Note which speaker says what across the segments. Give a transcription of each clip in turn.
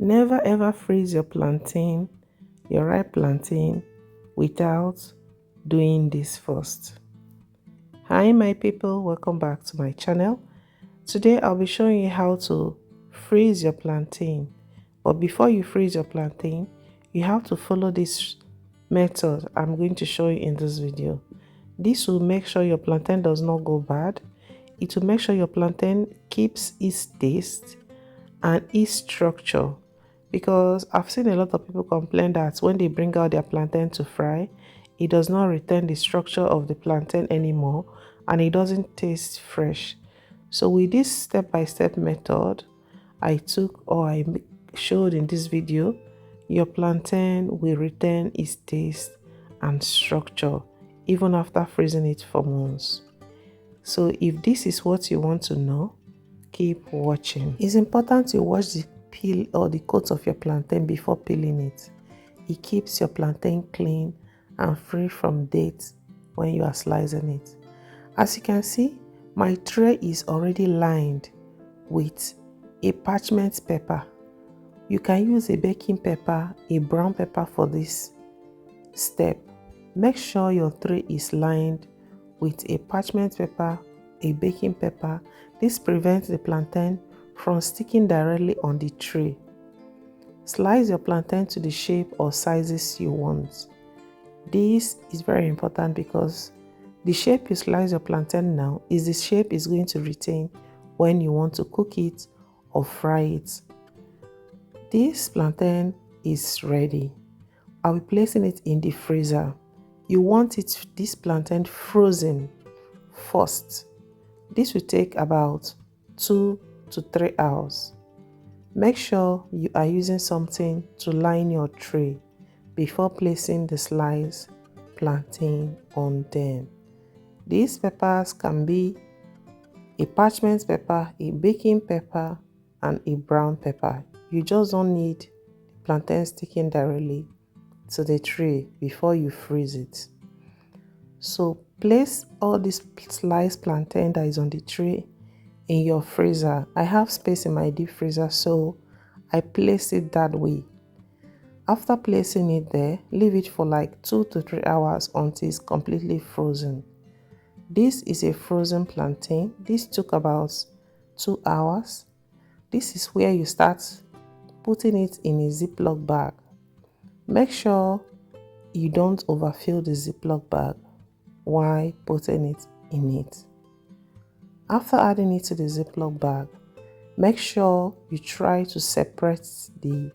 Speaker 1: Never ever freeze your plantain, your ripe plantain, without doing this first. Hi my people, welcome back to my channel. Today I'll be showing you how to freeze your plantain. But before you freeze your plantain, you have to follow this method I'm going to show you in this video. This will make sure your plantain does not go bad. It will make sure your plantain keeps its taste and its structure, because I've seen a lot of people complain that when they bring out their plantain to fry, it does not retain the structure of the plantain anymore and it doesn't taste fresh. So with this step-by-step method I showed in this video, your plantain will retain its taste and structure even after freezing it for months. So if this is what you want to know, keep watching. It's important to wash the peel or the coat of your plantain before peeling it. It keeps your plantain clean and free from dirt when you are slicing it. As you can see, my tray is already lined with a parchment paper. You can use a baking paper, a brown paper for this step. Make sure your tray is lined with a parchment paper, a baking paper. This prevents the plantain from sticking directly on the tray. Slice your plantain to the shape or sizes you want. This is very important because the shape you slice your plantain now is the shape it's going to retain when you want to cook it or fry it. This plantain is ready. I'll be placing it in the freezer. You want this plantain frozen first. This will take about 2 to 3 hours. Make sure you are using something to line your tray before placing the sliced plantain on them. These peppers can be a parchment paper, a baking paper, and a brown pepper. You just don't need plantain sticking directly to the tray before you freeze it. So place all this sliced plantain that is on the tray in your freezer. I have space in my deep freezer, so I place it that way. After placing it there, leave it for like 2 to 3 hours until it's completely frozen. This is a frozen plantain. This took about 2 hours. This is where you start putting it in a Ziploc bag. Make sure you don't overfill the Ziploc bag while putting it in it. After adding it to the Ziploc bag, make sure you try to separate the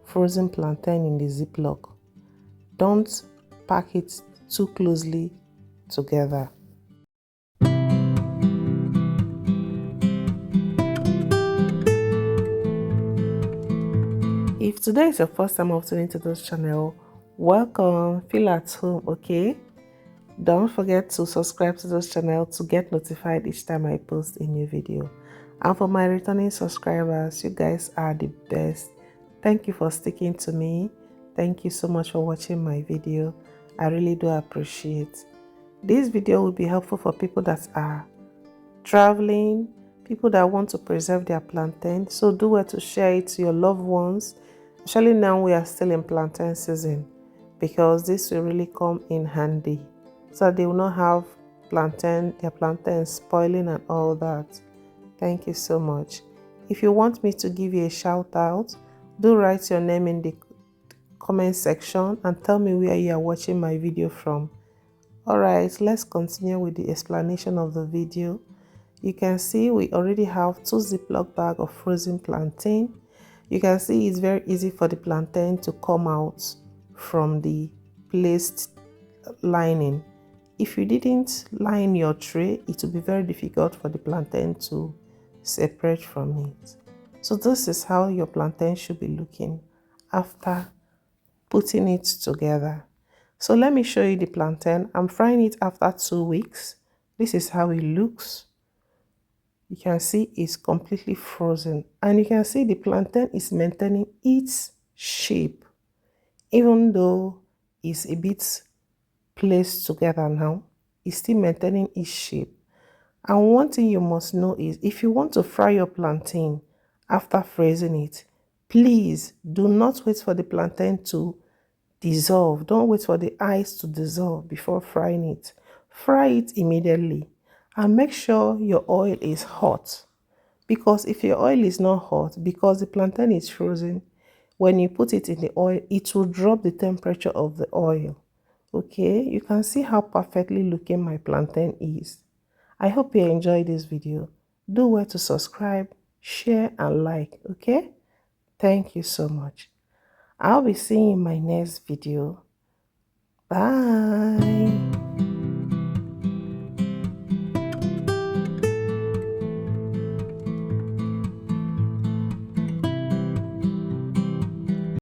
Speaker 1: frozen plantain in the Ziploc. Don't pack it too closely together. If today is your first time of tuning to this channel, welcome, feel at home, okay? Don't forget to subscribe to this channel to get notified each time I post a new video. And for my returning subscribers, you guys are the best. Thank you for sticking to me. Thank you so much for watching my video. I really do appreciate. This video will be helpful for people that are traveling, people that want to preserve their plantain. So do well to share it to your loved ones. Especially now we are still in plantain season, because this will really come in handy. So they will not have their plantain spoiling and all that. Thank you so much. If you want me to give you a shout out, do write your name in the comment section and tell me where you are watching my video from. Alright, let's continue with the explanation of the video. You can see we already have 2 Ziploc bags of frozen plantain. You can see it's very easy for the plantain to come out from the placed lining. If you didn't line your tray, it will be very difficult for the plantain to separate from it. So this is how your plantain should be looking after putting it together. So let me show you the plantain. I'm frying it after 2 weeks. This is how it looks. You can see it's completely frozen, and you can see the plantain is maintaining its shape even though it's a bit placed together now. It's still maintaining its shape. And one thing you must know is, if you want to fry your plantain after freezing it, Please do not wait for the plantain to dissolve. Don't wait for the ice to dissolve before frying it. Fry it immediately and make sure your oil is hot. Because if your oil is not hot, because the plantain is frozen, when you put it in the oil, it will drop the temperature of the oil. Okay, you can see how perfectly looking my plantain is. I hope you enjoyed this video. Do well to subscribe, share and like, okay? Thank you so much. I'll be seeing you in my next video. Bye.